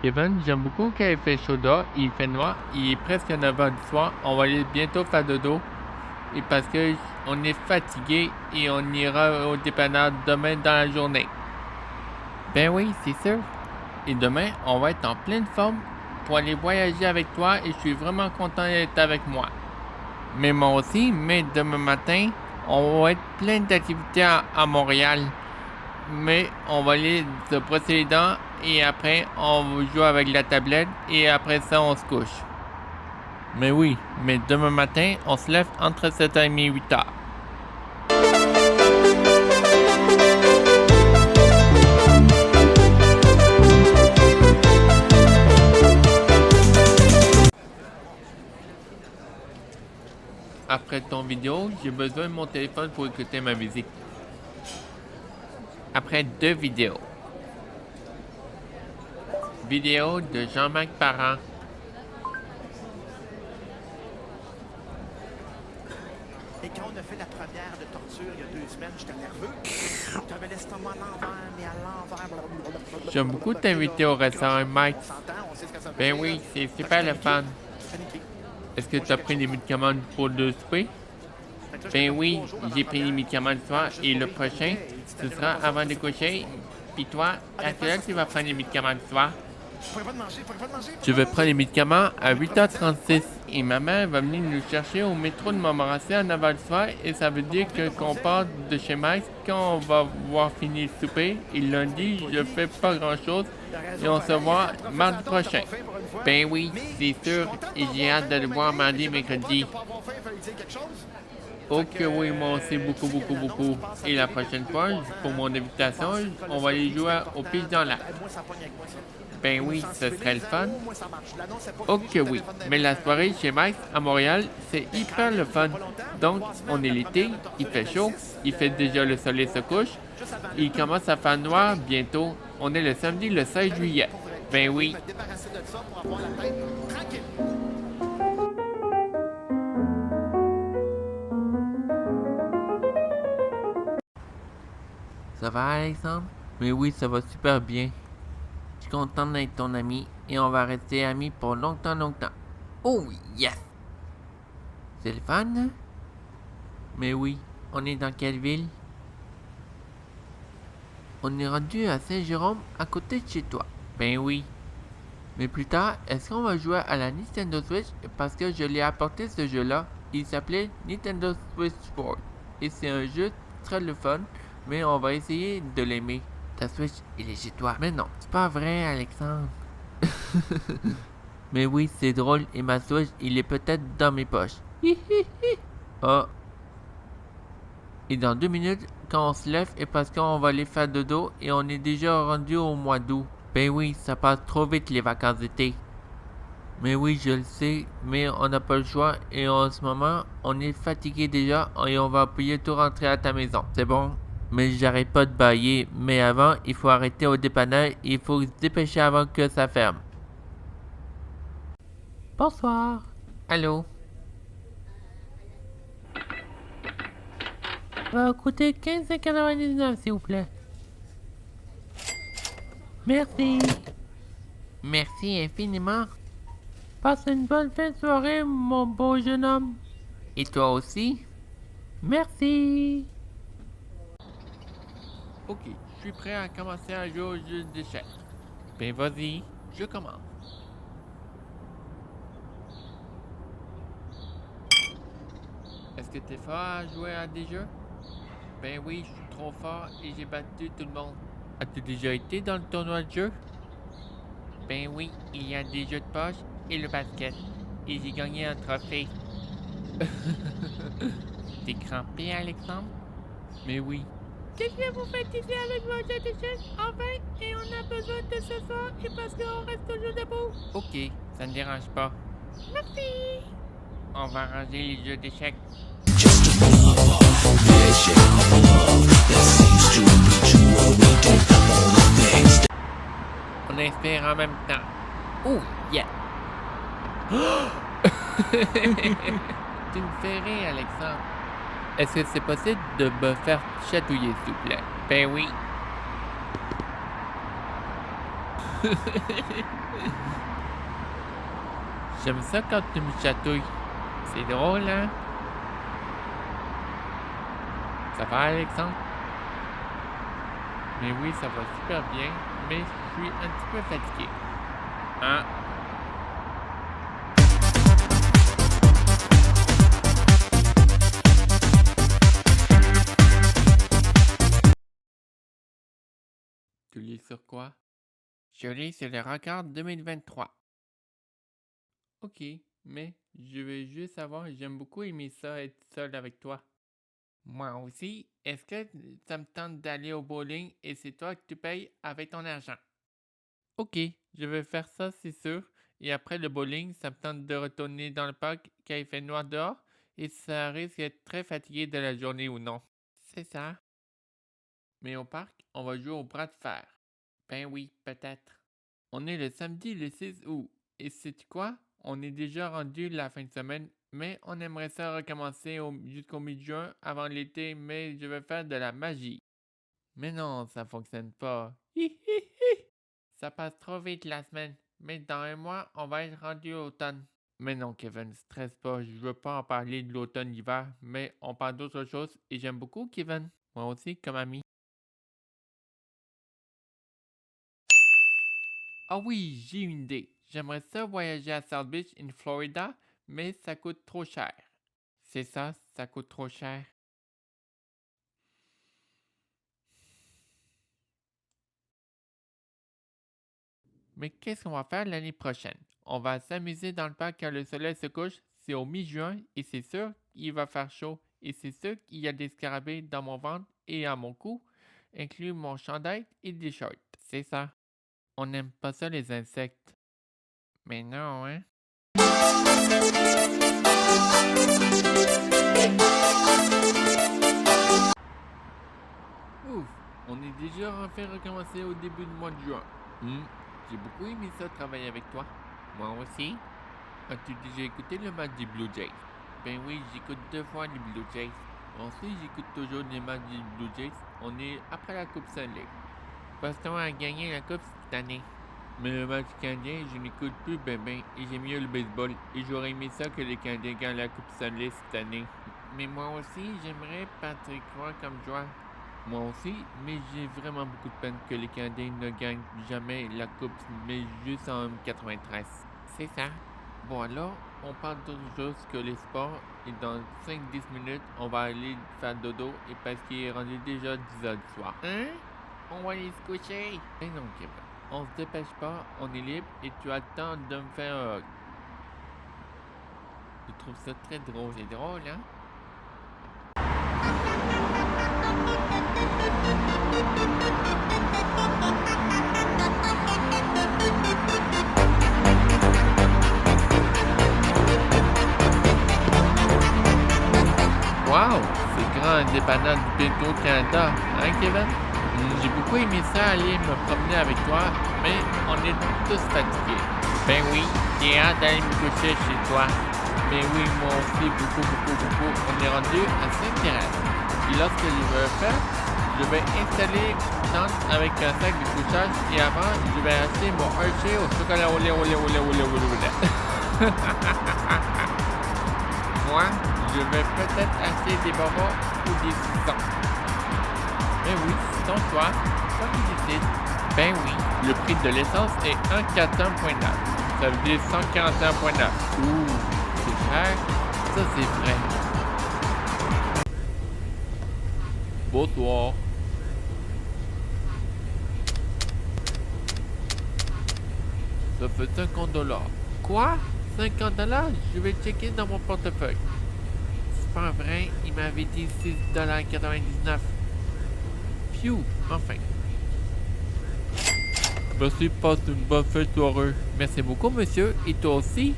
Kevin, j'aime beaucoup quand il fait chaud dehors, il fait noir, il est presque 9 h du soir, on va aller bientôt faire dodo. Et parce que on est fatigué et on ira au dépanneur demain dans la journée. Ben oui, c'est sûr. Et demain, on va être en pleine forme pour aller voyager avec toi et je suis vraiment content d'être avec moi. Mais moi aussi, mais demain matin, on va être plein d'activités à Montréal. Mais on va aller se brosser les dents et après on va jouer avec la tablette et après ça on se couche. Mais oui, mais demain matin on se lève entre 7h30 et 8h. Après ton vidéo, j'ai besoin de mon téléphone pour écouter ma musique. Après 2 vidéos. Vidéo de Jean-Marc Parent. Et quand on a fait la première de torture il y a 2 semaines, j'étais nerveux. J'avais l'estomac à l'envers, mais à l'envers. J'aime beaucoup t'inviter au restaurant Mike. Ben oui, c'est super le fun. Est-ce que tu as pris des médicaments pour le souper? Ben oui, j'ai pris les médicaments le soir et le prochain, ce sera avant de coucher. Puis toi, à quelle heure tu vas prendre les médicaments le soir? Je vais prendre les médicaments à 8h36 et ma mère va venir nous chercher au métro de Montmorency à 9h du soir et ça veut dire qu'on part de chez Max quand on va voir fini le souper et lundi, je fais pas grand-chose et on se voit mardi prochain. Ben oui, c'est sûr et j'ai hâte de le voir mardi, mercredi. Oh que oui, moi aussi, beaucoup. Et la prochaine fois, pour mon invitation, on va aller jouer au pitch dans la... Ben oui, ce serait le fun. Oh que oui, mais la soirée chez Max à Montréal, c'est hyper le fun. Donc, on est l'été, il fait chaud, il fait déjà le soleil se couche, il commence à faire noir bientôt. On est le samedi le 16 juillet. Ben oui. Ça va, Alexandre? Mais oui, ça va super bien. Je suis content d'être ton ami et on va rester amis pour longtemps. Oh yes! C'est le fun, hein? Mais oui, on est dans quelle ville? On est rendu à Saint-Jérôme, à côté de chez toi. Ben oui. Mais plus tard, est-ce qu'on va jouer à la Nintendo Switch? Parce que je l'ai apporté ce jeu-là. Il s'appelait Nintendo Switch Sport. Et c'est un jeu très le fun, mais on va essayer de l'aimer. Ta Switch, il est chez toi. Mais non, c'est pas vrai, Alexandre. Mais oui, c'est drôle et ma Switch, il est peut-être dans mes poches. Oh. Et dans 2 minutes, quand on se lève, et parce qu'on va aller faire dodo et on est déjà rendu au mois d'août. Ben oui, ça passe trop vite les vacances d'été. Mais oui, je le sais, mais on n'a pas le choix et en ce moment, on est fatigué déjà et on va bientôt rentrer à ta maison. C'est bon? Mais j'arrête pas de bailler, mais avant, il faut arrêter au dépanneur et il faut se dépêcher avant que ça ferme. Bonsoir. Allô? Ça va coûter 15,99 s'il vous plaît. Merci. Merci infiniment. Passe une bonne fin de soirée, mon beau jeune homme. Et toi aussi? Merci. Ok, je suis prêt à commencer à jouer au jeu d'échecs. Ben vas-y, je commence. Est-ce que t'es fort à jouer à des jeux? Ben oui, je suis trop fort et j'ai battu tout le monde. As-tu déjà été dans le tournoi de jeu? Ben oui, il y a des jeux de poche et le basket. Et j'ai gagné un trophée. T'es crampé, Alexandre? Mais oui. Qu'est-ce que vous faites ici avec vos jeux d'échecs? Enfin, et on a besoin de ce soir et parce qu'on reste toujours debout. Ok, ça ne dérange pas. Merci. On va ranger les jeux d'échecs. On inspire en même temps. Oh, yeah! Tu me fais rire, Alexandre. Est-ce que c'est possible de me faire chatouiller, s'il vous plaît? Ben oui. J'aime ça quand tu me chatouilles. C'est drôle, hein? Ça va, Alexandre? Mais oui, ça va super bien, mais je suis un petit peu fatigué. Hein? Tu lis sur quoi? Je lis sur le record 2023. Ok, mais je veux juste savoir, j'aime beaucoup aimer ça, être seul avec toi. Moi aussi, est-ce que ça me tente d'aller au bowling et c'est toi que tu payes avec ton argent? Ok, je vais faire ça, c'est sûr. Et après le bowling, ça me tente de retourner dans le parc car il fait noir dehors et ça risque d'être très fatigué de la journée ou non. C'est ça. Mais au parc, on va jouer au bras de fer. Ben oui, peut-être. On est le samedi le 6 août. Et sais-tu quoi? On est déjà rendu la fin de semaine, mais on aimerait ça recommencer jusqu'au mi-juin avant l'été, mais je vais faire de la magie. Mais non, ça fonctionne pas. Hi hi hi! Ça passe trop vite la semaine, mais dans un mois, on va être rendu automne. Mais non, Kevin, stresse pas, je veux pas en parler de l'automne-hiver, mais on parle d'autre chose et j'aime beaucoup Kevin. Moi aussi, comme ami. Ah oui, j'ai une idée. J'aimerais ça voyager à South Beach, in Florida, mais ça coûte trop cher. C'est ça, ça coûte trop cher. Mais qu'est-ce qu'on va faire l'année prochaine? On va s'amuser dans le parc quand le soleil se couche. C'est au mi-juin et c'est sûr qu'il va faire chaud. Et c'est sûr qu'il y a des scarabées dans mon ventre et à mon cou, inclus mon chandail et des shorts. C'est ça. On n'aime pas ça les insectes. Mais non, hein? Ouf, on est déjà enfin recommencé au début du mois de juin. J'ai beaucoup aimé ça travailler avec toi. Moi aussi. As-tu déjà écouté le match des Blue Jays? Ben oui, j'écoute 2 fois les Blue Jays. Ensuite, j'écoute toujours les matchs des Blue Jays. On est après la Coupe Stanley. Boston a gagné la Coupe cette année. Mais le match canadien, je n'écoute plus ben et j'aime mieux le baseball. Et j'aurais aimé ça que les Canadiens gagnent la Coupe Stanley cette année. Mais moi aussi, j'aimerais Patrick Roy comme joueur. Moi aussi, mais j'ai vraiment beaucoup de peine que les Canadiens ne gagnent jamais la Coupe, mais juste en 93. C'est ça. Bon alors, on parle d'autre chose que les sports et dans 5-10 minutes, on va aller faire dodo et parce qu'il est rendu déjà 10 heures du soir. Hein? On va aller se coucher. Mais non, Kevin. On se dépêche pas, on est libre et tu as le temps de me faire un hug. Je trouve ça très drôle. C'est drôle, hein? Wow! C'est grand dépanneur du Petro Canada, hein Kevin? J'ai beaucoup aimé ça aller me promener avec toi, mais on est tous fatigués. Ben oui, j'ai hâte d'aller me coucher chez toi. Mais oui, moi aussi, beaucoup. On est rendu à Sainte-Thérèse. Et là, ce que je vais faire, je vais installer une tente avec un sac de couchage et avant, je vais acheter mon Hershey au chocolat au lait. Moi, je vais peut-être acheter des bonbons ou des sucons. Mais oui, c'est ton choix, comme tu décides. Ben oui, le prix de l'essence est 141,9. Ça veut dire 141,9. Ouh, c'est cher. Ça, c'est vrai. Bonsoir. Ça fait 50$. Quoi? 50$? Je vais checker dans mon portefeuille. C'est pas vrai, il m'avait dit 6,99$. Phew, enfin. Merci, passe une bonne fête soirée. Merci beaucoup, monsieur, et toi aussi.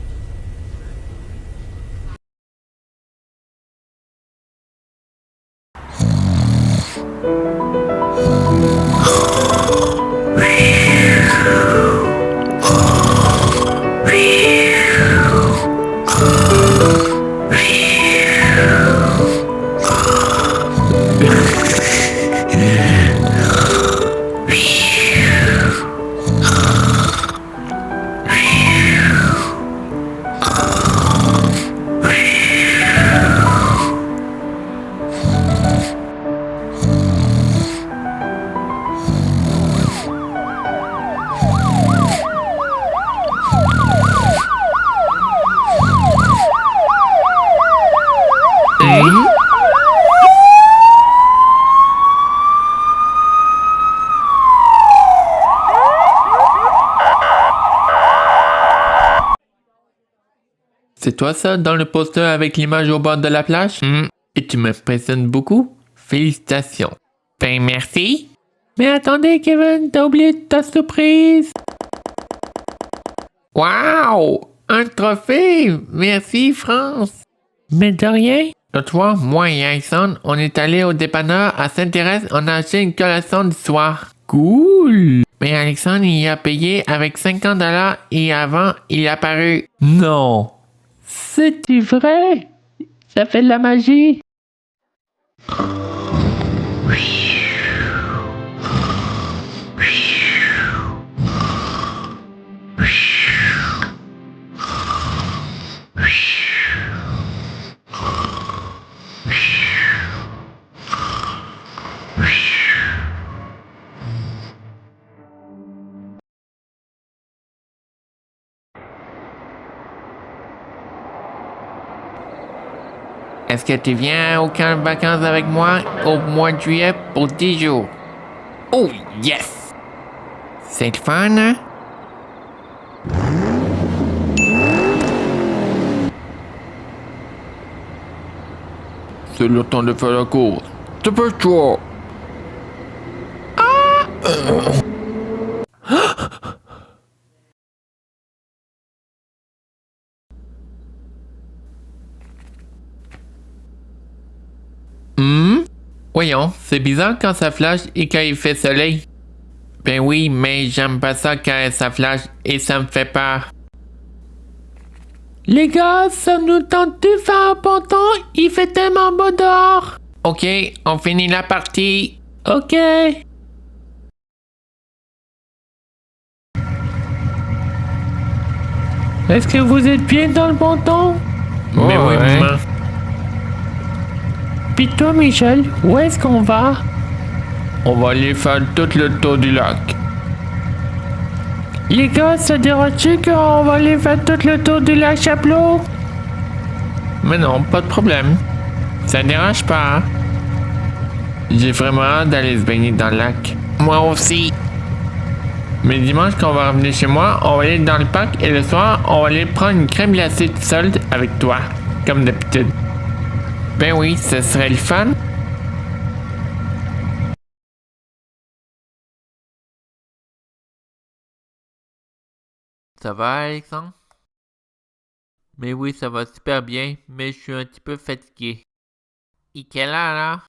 C'est toi ça, dans le poster avec l'image au bord de la plage? Et tu m'impressionnes beaucoup. Félicitations. Ben merci. Mais attendez, Kevin, t'as oublié ta surprise. Wow! Un trophée! Merci, France! Mais de rien. L'autre fois, moi et Alexandre, on est allé au dépanneur à Saint-Thérèse, on a acheté une collation du soir. Cool! Mais Alexandre, il a payé avec 50 $ et avant, il est apparu. Non! C'est-tu vrai? Ça fait de la magie! Est-ce que tu viens au camp de vacances avec moi au mois de juillet pour 10 jours? Oh yes! C'est le fun, hein? C'est le temps de faire la course. Dépêche-toi! Voyons, c'est bizarre quand ça flash et quand il fait soleil. Ben oui, mais j'aime pas ça quand ça flash et ça me fait peur. Les gars, ça nous tente de faire un ponton? Il fait tellement beau dehors. Ok, on finit la partie. Ok. Est-ce que vous êtes bien dans le ponton? Mais oui, maman. Pis toi, Michel, où est-ce qu'on va? On va aller faire tout le tour du lac. Les gars, ça dérange-tu qu'on va aller faire tout le tour du lac Chapelot? Mais non, pas de problème. Ça dérange pas. J'ai vraiment hâte d'aller se baigner dans le lac. Moi aussi. Mais dimanche, quand on va revenir chez moi, on va aller dans le parc et le soir, on va aller prendre une crème glacée de solde avec toi, comme d'habitude. Ben oui, ce serait le fun. Ça va, Alexandre? Mais oui, ça va super bien, mais je suis un petit peu fatigué. Et quelle heure là?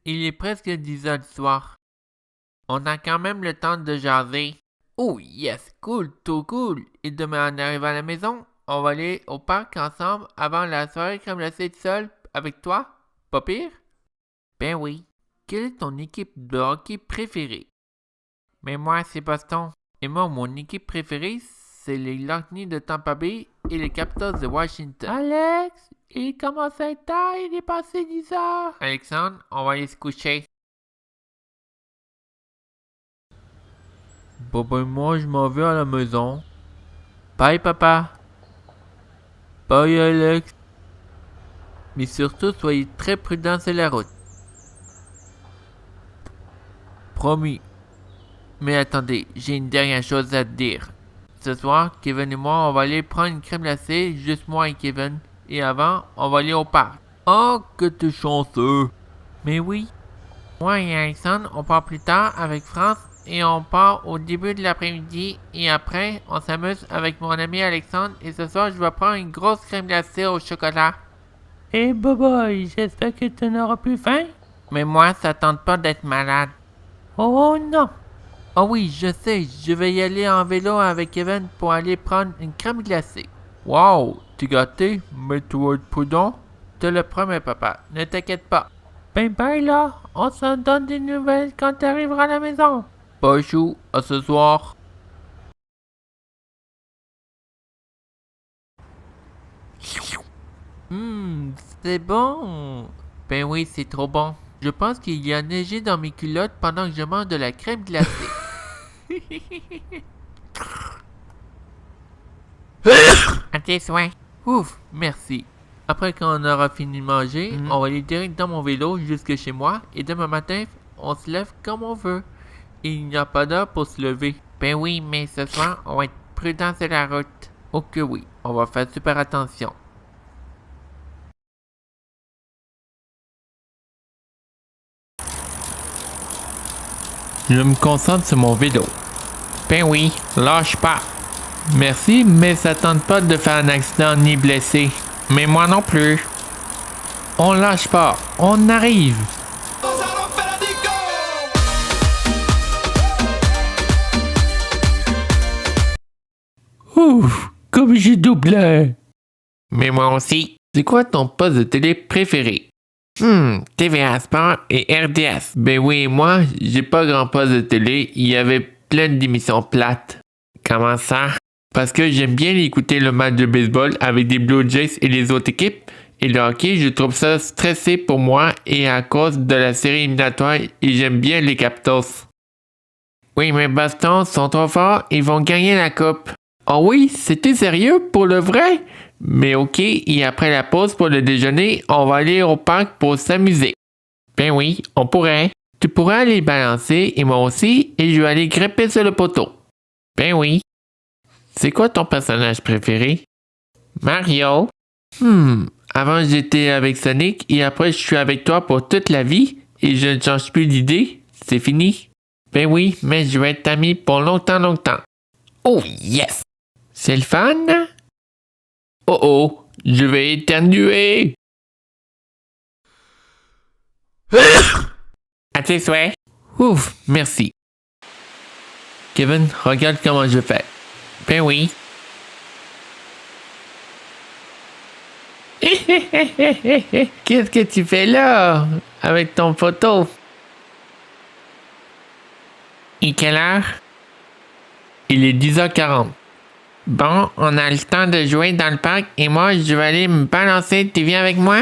Il est presque 10 heures du soir. On a quand même le temps de jaser. Oh yes, cool, tout cool. Et demain en arrivant à la maison, on va aller au parc ensemble avant la soirée crème glacée de sol avec toi? Pas pire? Ben oui. Quelle est ton équipe de hockey préférée? Mais moi, c'est Boston. Et moi, mon équipe préférée, c'est les Lightning de Tampa Bay et les Capitals de Washington. Alex, il commence à être tard, il est passé 10 heures. Alexandre, on va aller se coucher. Bon ben moi, je m'en vais à la maison. Bye papa. Bye Alex. Mais surtout, soyez très prudents sur la route. Promis. Mais attendez, j'ai une dernière chose à te dire. Ce soir, Kevin et moi, on va aller prendre une crème glacée, juste moi et Kevin. Et avant, on va aller au parc. Oh, que t'es chanceux. Mais oui. Moi et Alexandre, on part plus tard avec France et on part au début de l'après-midi. Et après, on s'amuse avec mon ami Alexandre. Et ce soir, je vais prendre une grosse crème glacée au chocolat. Eh boboy, j'espère que tu n'auras plus faim. Mais moi, ça tente pas d'être malade. Oh non. Oh oui, je sais, je vais y aller en vélo avec Kevin pour aller prendre une crème glacée. Wow, t'es gâté, mais tu vas être prudent. Te le promets, papa, ne t'inquiète pas. Ben bye là, on se donne des nouvelles quand tu arriveras à la maison. Bye chou, à ce soir. C'est bon. Ben oui, c'est trop bon. Je pense qu'il y a neigé dans mes culottes pendant que je mange de la crème glacée. À tes soins. Ouf, merci. Après qu'on aura fini de manger, on va aller direct dans mon vélo jusque chez moi et demain matin, on se lève comme on veut. Et il n'y a pas d'heure pour se lever. Ben oui, mais ce soir, on va être prudent sur la route. Oh que oui, on va faire super attention. Je me concentre sur mon vélo. Ben oui, lâche pas. Merci, mais ça tente pas de faire un accident ni blessé. Mais moi non plus. On lâche pas, on arrive. Ouf, comme j'ai doublé. Mais moi aussi. C'est quoi ton poste de télé préféré? TVA Sport et RDS. Ben oui, moi, j'ai pas grand poste de télé. Il y avait plein d'émissions plates. Comment ça? Parce que j'aime bien écouter le match de baseball avec des Blue Jays et les autres équipes. Et le hockey, je trouve ça stressé pour moi et à cause de la série éliminatoire et j'aime bien les Capitals. Oui, mais Boston sont trop forts, ils vont gagner la coupe. Oh oui, c'était sérieux pour le vrai? Mais ok, et après la pause pour le déjeuner, on va aller au parc pour s'amuser. Ben oui, on pourrait. Tu pourrais aller balancer et moi aussi, et je vais aller grimper sur le poteau. Ben oui. C'est quoi ton personnage préféré? Mario. Avant j'étais avec Sonic et après je suis avec toi pour toute la vie et je ne change plus d'idée. C'est fini. Ben oui, mais je vais être ami pour longtemps. Oh yes! C'est le fun? Oh, je vais éternuer. À tes souhaits. Ouf, merci. Kevin, regarde comment je fais. Ben oui. Qu'est-ce que tu fais là, avec ton photo? Et quelle heure? Il est 10h40. Bon, on a le temps de jouer dans le parc et moi, je vais aller me balancer. Tu viens avec moi?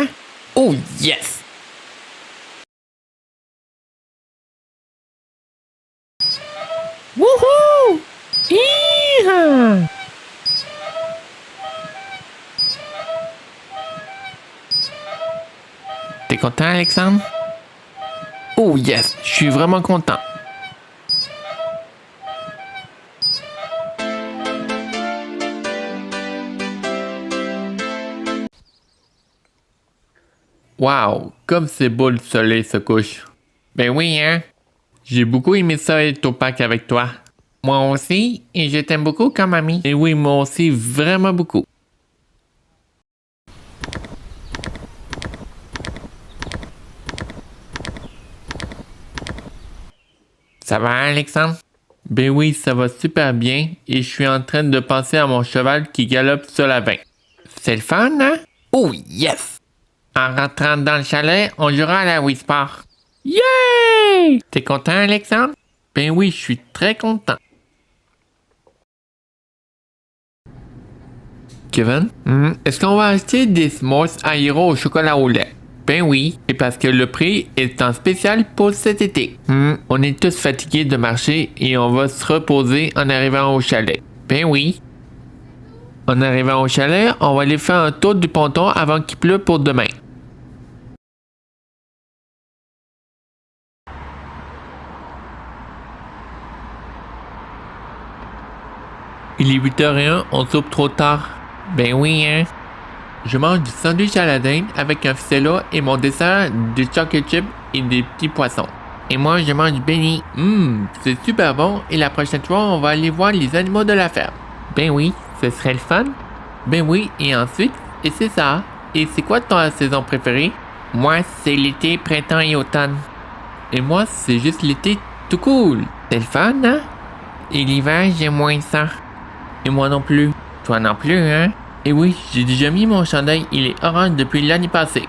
Oh yes! Wouhou! Hi-ha! T'es content, Alexandre? Oh yes, je suis vraiment content. Wow, comme c'est beau le soleil se couche. Ben oui, hein? J'ai beaucoup aimé ça être au parc avec toi. Moi aussi, et je t'aime beaucoup comme ami. Et oui, moi aussi, vraiment beaucoup. Ça va, Alexandre? Ben oui, ça va super bien et je suis en train de penser à mon cheval qui galope sur la vingt. C'est le fun, hein? Oh yes! En rentrant dans le chalet, on jouera à la Wii Sport. Yay! T'es content, Alexandre? Ben oui, je suis très content. Kevin? Est-ce qu'on va acheter des s'mores Aero au chocolat au lait? Ben oui, et parce que le prix est en spécial pour cet été. On est tous fatigués de marcher et on va se reposer en arrivant au chalet. Ben oui. En arrivant au chalet, on va aller faire un tour du ponton avant qu'il pleut pour demain. Il est 8h01, on soupe trop tard. Ben oui, hein. Je mange du sandwich à la dinde avec un ficello et mon dessert du chocolate chip et des petits poissons. Et moi, je mange du béni. C'est super bon et la prochaine fois, on va aller voir les animaux de la ferme. Ben oui, ce serait le fun. Ben oui, et ensuite, et c'est ça. Et c'est quoi ta saison préférée? Moi, c'est l'été, printemps et automne. Et moi, c'est juste l'été tout cool. C'est le fun, hein? Et l'hiver, j'aime moins ça. Et moi non plus. Toi non plus, hein? Et oui, j'ai déjà mis mon chandail, il est orange depuis l'année passée.